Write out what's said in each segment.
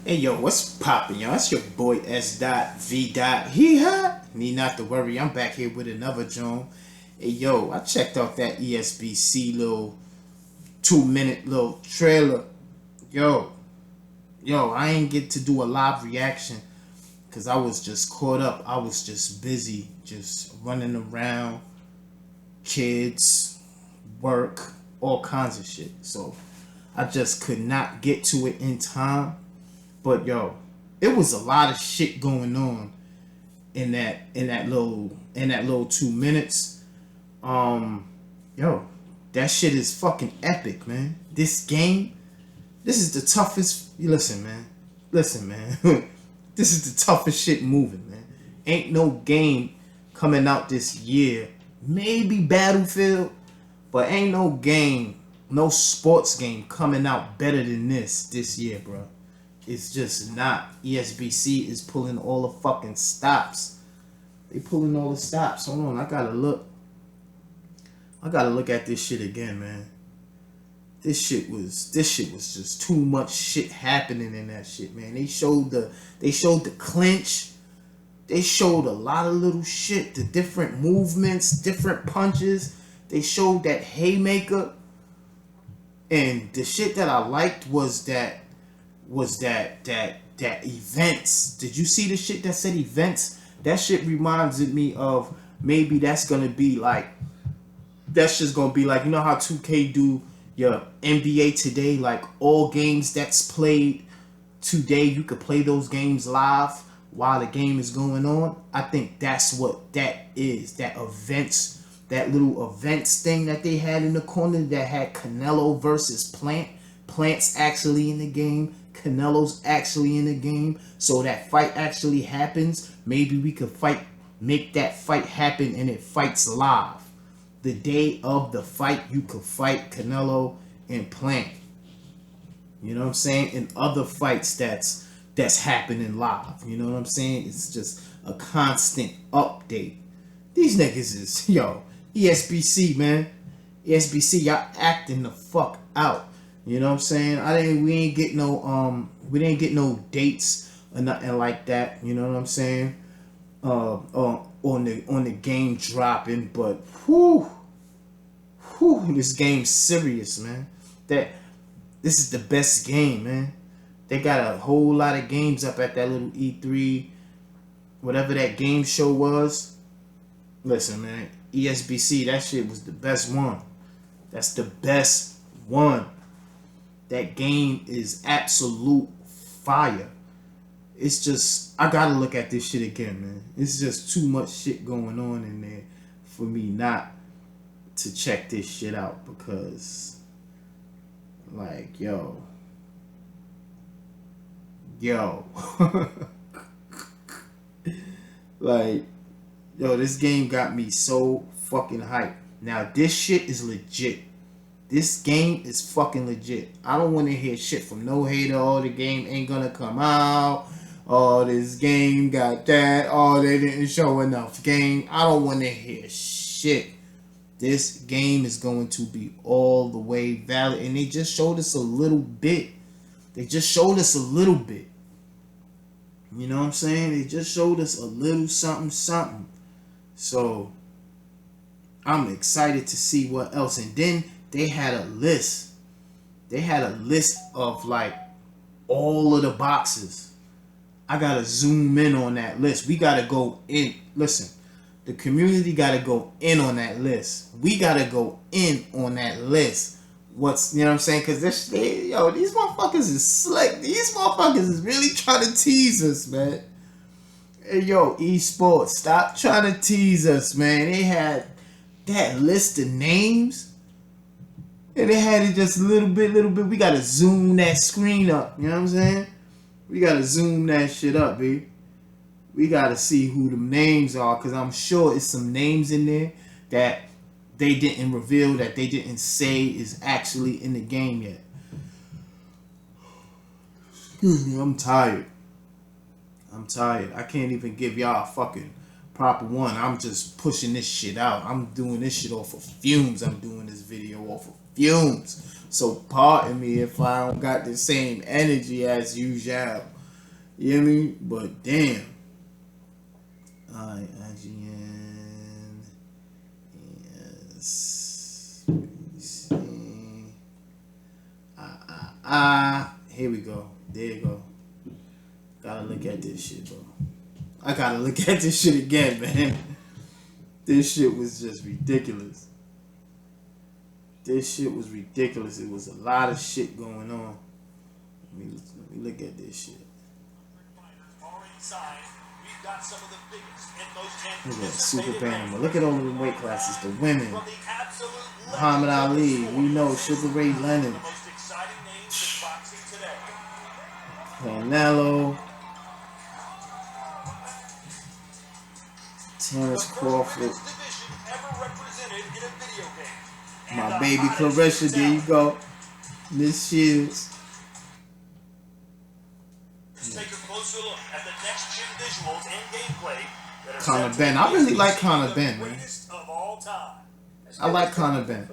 Hey yo, what's poppin', y'all? It's your boy S. V. He ha. Need not to worry, I'm back here with another Joan. Hey yo, I checked out that ESBC little 2 minute little trailer. Yo, I ain't get to do a live reaction because I was just caught up. I was just busy, just running around, kids, work, all kinds of shit. So I just could not get to it in time. But yo, it was a lot of shit going on in that little 2 minutes. Um, yo, that shit is fucking epic, man. This is the toughest. Listen, man. This is the toughest shit moving, man. Ain't no game coming out this year. Maybe Battlefield, but ain't no game, no sports game coming out better than this year, bro. It's just not. ESBC is pulling all the fucking stops. They pulling all the stops. Hold on, I gotta look. I gotta look at this shit again, man. This shit was just too much shit happening in that shit, man. They showed the clinch. They showed a lot of little shit, the different movements, different punches. They showed that haymaker, and the shit that I liked was that events. Did you see the shit that said events? That shit reminded me of maybe that's just gonna be like, you know how 2K do your NBA today, like all games that's played today, you could play those games live while the game is going on. I think that's what that is. That little events thing that they had in the corner that had Canelo versus Plant. Plant's actually in the game. Canelo's actually in the game. So that fight actually happens. Maybe we could make that fight happen and it fights live. The day of the fight, you could fight Canelo and Plant. You know what I'm saying? In other fights that's happening live. You know what I'm saying? It's just a constant update. These niggas is ESBC, man. ESBC, y'all acting the fuck out. You know what I'm saying? We didn't get no dates or nothing like that. You know what I'm saying? On the game dropping, but this game's serious, man. That This is the best game, man. They got a whole lot of games up at that little E3, whatever that game show was. Listen, man, ESBC, that shit was the best one. That's the best one. That game is absolute fire. It's just, I gotta look at this shit again, man. It's just too much shit going on in there for me not to check this shit out because, like, yo. Like, yo, this game got me so fucking hyped. Now, this shit is legit. This game is fucking legit. I don't want to hear shit from no hater. Oh, the game ain't gonna come out. Oh, this game got that. Oh, they didn't show enough game. I don't want to hear shit. This game is going to be all the way valid. And they just showed us a little bit. They just showed us a little bit. You know what I'm saying? They just showed us a little something, something. So, I'm excited to see what else. And then they had a list. They had a list of like all of the boxes. I gotta zoom in on that list. We gotta go in. Listen, the community gotta go in on that list. We gotta go in on that list. You know what I'm saying? Because these motherfuckers is slick. These motherfuckers is really trying to tease us, man. Hey, yo, esports, stop trying to tease us, man. They had that list of names, and they had it just a little bit. We gotta zoom that screen up. You know what I'm saying? We gotta zoom that shit up, B. We gotta see who the names are, because I'm sure it's some names in there that they didn't reveal, that they didn't say is actually in the game yet. Excuse me, I'm tired. I can't even give y'all a fucking proper one. I'm just pushing this shit out. I'm doing this shit off of fumes. I'm doing this video off of fumes. So pardon me if I don't got the same energy as usual. You hear me? But damn. Alright, IGN. Yes. Here we go. There you go. Gotta look at this shit, bro. I gotta look at this shit again, man. This shit was just ridiculous. This shit was ridiculous. It was a lot of shit going on. Let me look at this shit. Look at that Super Bantam. Look at all of the weight classes. The women. Muhammad Ali. We know Sugar Ray Leonard. Canelo. Terrence Crawford. My baby Clarissa, there you go. Miss Shields. Let's take a closer look at the next gym visuals and gameplay. Conor Benn. I really like Conor Benn, man. I like Conor Benn.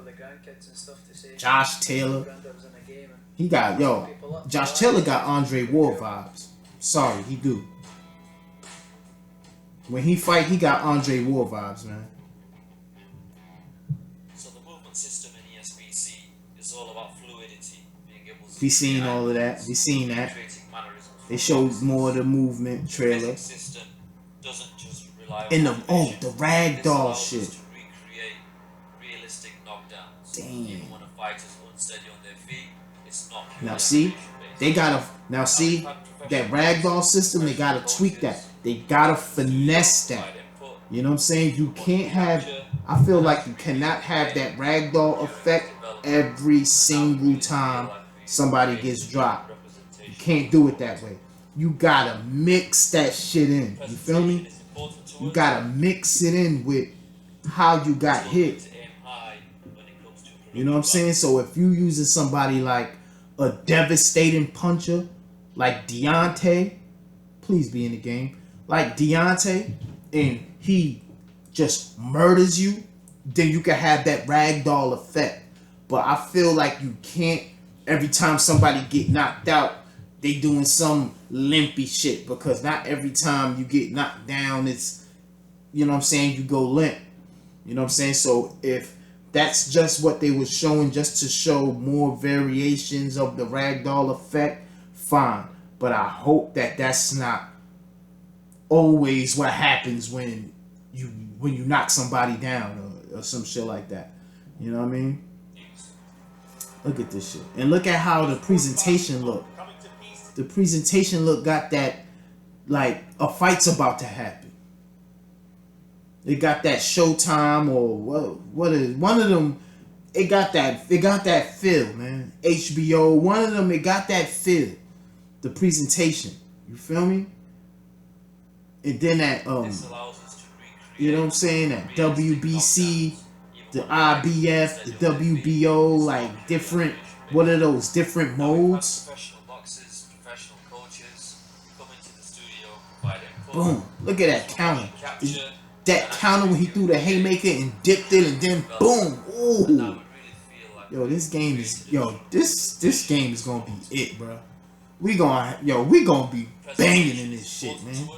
Josh Taylor. He got, Josh Taylor got Andre Ward vibes. Sorry, he do. When he fight, he got Andre Ward vibes, man. So the movement system in ESBC is all about fluidity, being able to... We seen all of that. We seen that. They showed more of the movement trailer. The system doesn't just rely on the ragdoll shit. To recreate realistic knockdowns. Damn. Even when a fighter's unsteady on their feet, it's not. Now see, they gotta that ragdoll system. They gotta tweak that. They gotta finesse that. You know what I'm saying? You can't have. I feel like you cannot have that ragdoll effect every single time somebody gets dropped. You can't do it that way. You gotta mix that shit in. You feel me? You gotta mix it in with how you got hit. You know what I'm saying? So if you using somebody like a devastating puncher, like Deontay, please be in the game, like Deontay, and he just murders you, then you can have that ragdoll effect. But I feel like you can't, every time somebody get knocked out, they doing some limpy shit, because not every time you get knocked down, it's, you know what I'm saying, you go limp. You know what I'm saying? So if that's just what they were showing, just to show more variations of the ragdoll effect, fine. But I hope that that's not always what happens when you knock somebody down or some shit like that. You know what I mean? Look at this shit. And look at how the presentation look. The presentation look got that, like a fight's about to happen. It got that Showtime or what is one of them. It got that feel, man. HBO, one of them, it got that feel. The presentation, you feel me? And then that you know what I'm saying, that WBC, the IBF, the WBO, like different, what are those different modes? Professional boxers, professional coaches come into the studio, provide input. Boom! Look at that counter. That counter when he threw the haymaker and dipped it, and then boom! Ooh! Yo, this game is this game is gonna be it, bro. We gonna be banging in this shit, man.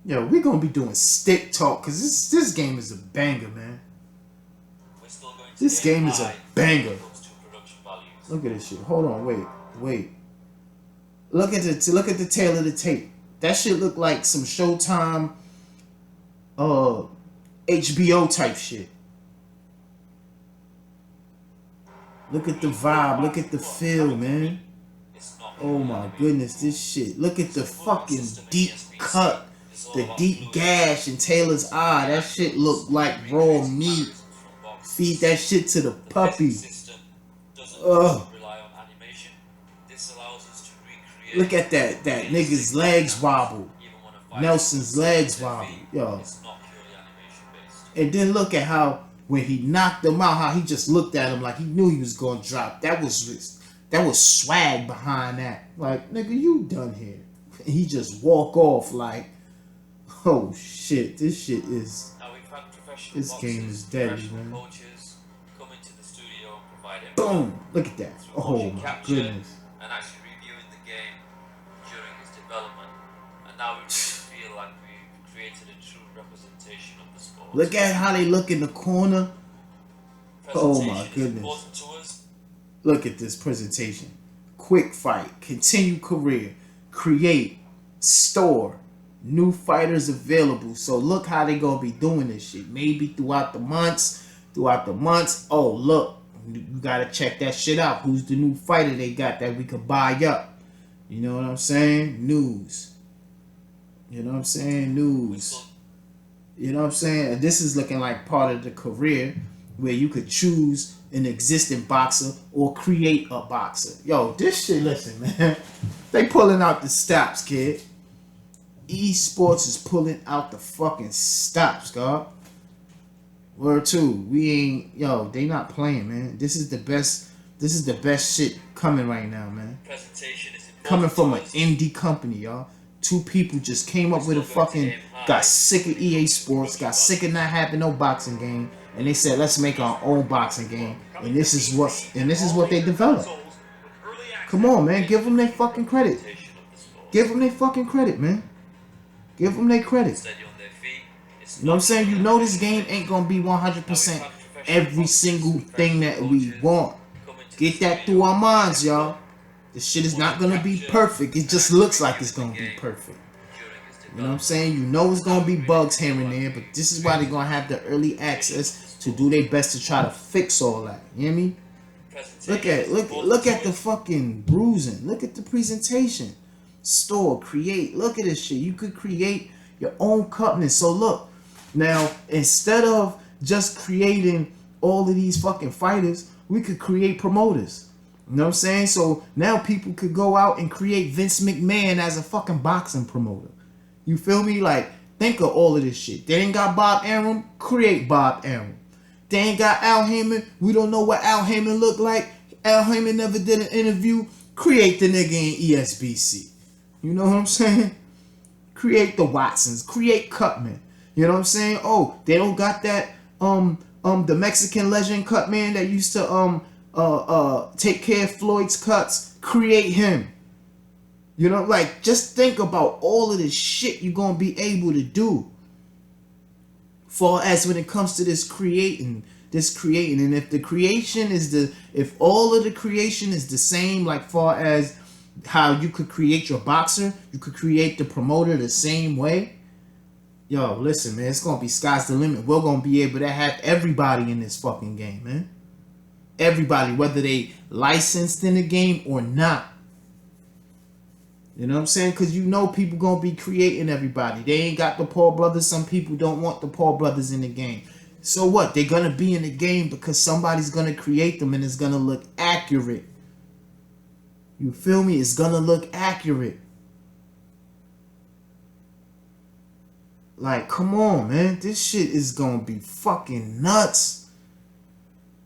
Yo, we gonna be doing stick talk, cause this game is a banger, man. This game is a banger. Look at this shit. Hold on, wait. Look at the tail of the tape. That shit look like some Showtime, HBO type shit. Look at the vibe. Look at the feel, man. Oh my goodness, this shit. Look at the fucking deep cut. The deep gash in Taylor's eye. That shit look like raw meat. Feed that shit to the puppy. Ugh. Look at that nigga's legs wobble. Nelson's legs wobble. Yo. And then look at how when he knocked him out, how he just looked at him like he knew he was gonna drop. That was swag behind that. Like, nigga, you done here. And he just walk off like, oh shit, this shit is professional This boxers, game is deadly, professional man. coaches come into the studio, provide input Boom! Look at that. through Oh motion my capture goodness. and actually reviewing the game during its development. And now we really feel like we've created a true representation of the sport. Look at how they look in the corner. Oh my Presentation is goodness. important to us. Look at this presentation. Quick fight, continue career, create, store, new fighters available. So look how they gonna be doing this shit. Maybe throughout the months. Oh look, you gotta check that shit out. Who's the new fighter they got that we could buy up? You know what I'm saying? News. You know what I'm saying? News. You know what I'm saying? This is looking like part of the career where you could choose an existing boxer or create a boxer. Yo, this shit, listen, man. They pulling out the stops, kid. Esports is pulling out the fucking stops, God. Word two. We ain't, yo, they not playing, man. This is the best shit coming right now, man. Presentation is Coming from an us. indie company, y'all. Two people just came up with a fucking, got sick of EA Sports, got sick of not having no boxing game, and they said, let's make our own boxing game. And this is what they developed. Come on, man, give them their fucking credit. Give them their fucking credit, man. Give them their credit. You know what I'm saying? You know this game ain't gonna be 100% every single thing that we want. Get that through our minds, y'all. This shit is not gonna be perfect. It just looks like it's gonna be perfect. You know what I'm saying? You know it's gonna be bugs here and there, but this is why they're gonna have the early access to do their best to try to fix all that. You hear me? Look at the fucking bruising. Look at the presentation. Store, create. Look at this shit. You could create your own company. So look, now instead of just creating all of these fucking fighters, we could create promoters. You know what I'm saying? So now people could go out and create Vince McMahon as a fucking boxing promoter. You feel me? Like, think of all of this shit. They ain't got Bob Arum, create Bob Arum. They ain't got Al Heyman. We don't know what Al Heyman look like. Al Heyman never did an interview. Create the nigga in ESBC. You know what I'm saying? Create the Watsons. Create Cutman. You know what I'm saying? Oh, they don't got that the Mexican legend Cutman that used to take care of Floyd's cuts. Create him. You know, like, just think about all of this shit you're gonna be able to do. For as when it comes to this creating, and if the creation is if all of the creation is the same, like far as how you could create your boxer, you could create the promoter the same way. Yo, listen, man, it's gonna be sky's the limit. We're gonna be able to have everybody in this fucking game, man. Everybody, whether they licensed in the game or not. You know what I'm saying? Because you know people going to be creating everybody. They ain't got the Paul brothers. Some people don't want the Paul brothers in the game. So what? They're going to be in the game because somebody's going to create them and it's going to look accurate. You feel me? It's going to look accurate. Like, come on, man. This shit is going to be fucking nuts.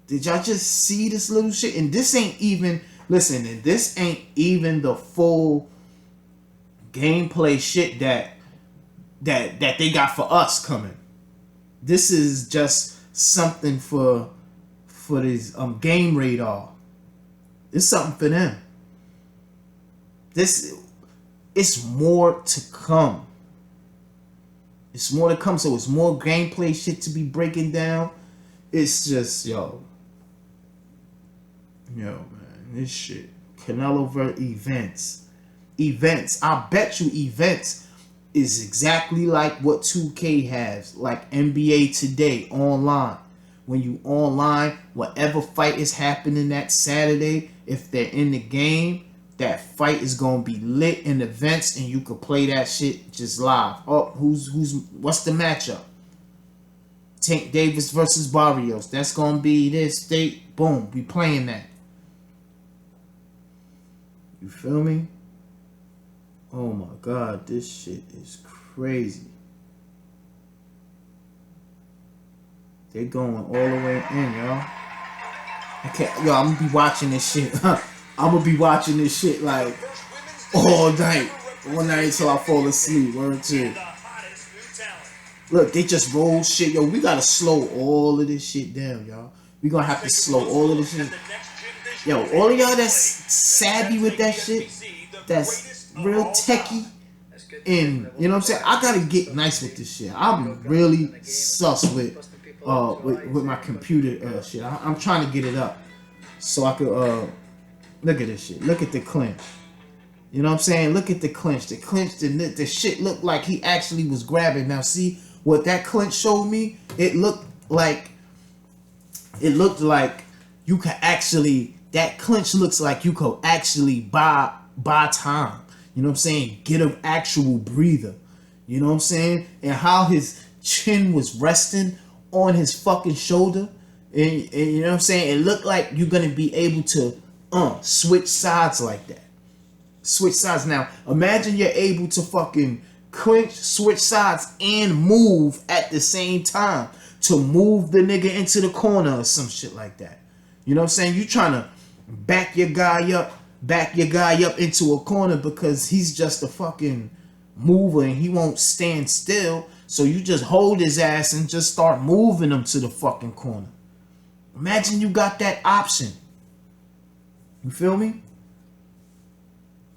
Did y'all just see this little shit? And this ain't even, listen, and this ain't even the full gameplay shit that they got for us coming. This is just something for this game radar. It's something for them. It's more to come. It's more to come. So it's more gameplay shit to be breaking down. It's just yo man, this shit. Canelo versus events. I bet you events is exactly like what 2K has, like NBA Today online. When you online, whatever fight is happening that Saturday, if they're in the game, that fight is gonna be lit in events, and you could play that shit just live. Oh, what's the matchup? Tank Davis versus Barrios. That's gonna be this date. Boom, we playing that. You feel me? Oh my God, this shit is crazy. They going all the way in, y'all. I'm gonna be watching this shit. I'm gonna be watching this shit like all night till I fall asleep. Word two. Look, they just roll shit. Yo, we gotta slow all of this shit down, y'all. We gonna have to slow all of this shit. Yo, all of y'all that's savvy with that shit, that's real techie, and you know what I'm saying? I gotta get nice with this shit. I'm really sus with my computer shit. I'm trying to get it up so I could look at this shit. Look at the clinch. You know what I'm saying? Look at the clinch. The clinch, the shit looked like he actually was grabbing. Now see what that clinch showed me? It looked like you could actually, that clinch looks like you could actually buy time. You know what I'm saying? Get an actual breather. You know what I'm saying? And how his chin was resting on his fucking shoulder. And you know what I'm saying? It looked like you're gonna be able to switch sides like that. Switch sides. Now imagine you're able to fucking clinch, switch sides, and move at the same time to move the nigga into the corner or some shit like that. You know what I'm saying? You trying to back your guy up into a corner because he's just a fucking mover and he won't stand still. So you just hold his ass and just start moving him to the fucking corner. Imagine you got that option. You feel me?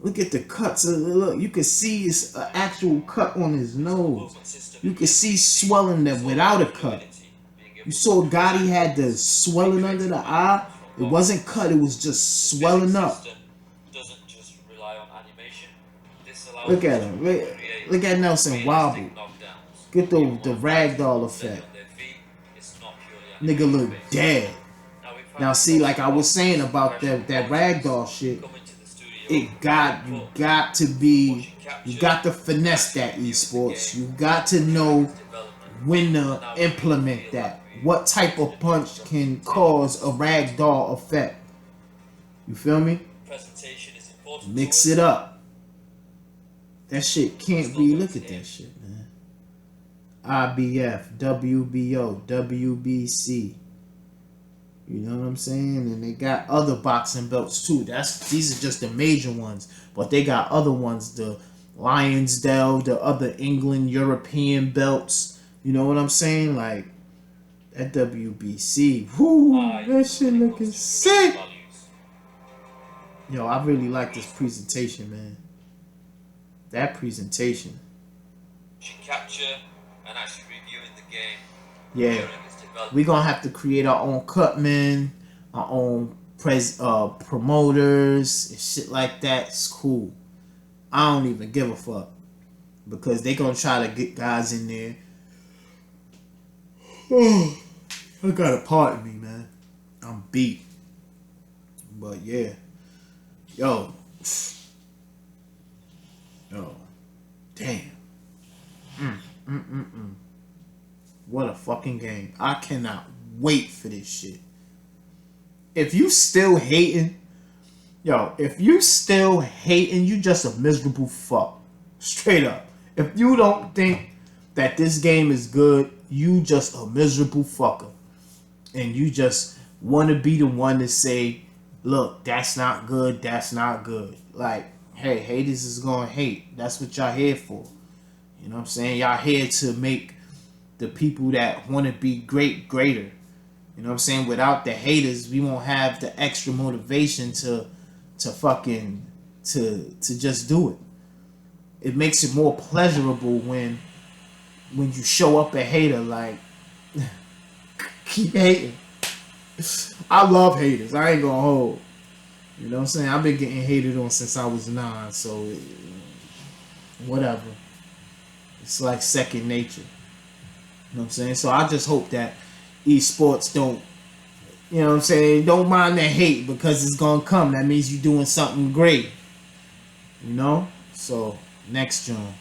Look at the cuts. Look, you can see it's an actual cut on his nose. You can see swelling that without a cut. You saw Gotti had the swelling under the eye. It wasn't cut. It was just swelling up. Look at him. Look at Nelson wobble. Get the ragdoll effect. Nigga look dead. Now see, like I was saying about that ragdoll shit, you got to finesse that esports. You got to know when to implement that. What type of punch can cause a ragdoll effect? You feel me? Mix it up. That shit can't be. Look at that shit, man. IBF, WBO, WBC. You know what I'm saying? And they got other boxing belts too. These are just the major ones, but they got other ones, the Lionsdale, the other England European belts. You know what I'm saying? Like that WBC. Whoo, that shit looking sick. Yo, I really like this presentation, man. That presentation. Should capture and actually reviewing the game. Yeah. We're gonna have to create our own cutmen, our own promoters and shit like that. It's cool. I don't even give a fuck because they gonna try to get guys in there. Oh, I got a part of me, man. I'm beat. But yeah, yo, damn. What a fucking game. I cannot wait for this shit. If you still hating, you just a miserable fuck. Straight up. If you don't think that this game is good, you just a miserable fucker. And you just want to be the one to say, look, that's not good, that's not good. Like, hey, haters is gonna hate. That's what y'all here for. You know what I'm saying? Y'all here to make the people that want to be greater. You know what I'm saying? Without the haters, we won't have the extra motivation to just do it. It makes it more pleasurable when you show up a hater, like keep hating. I love haters. I ain't gonna hold. You know what I'm saying? I've been getting hated on since I was 9, so whatever. It's like second nature. You know what I'm saying? So I just hope that esports don't, you know what I'm saying, don't mind the hate because it's gonna come. That means you're doing something great. You know? So next June.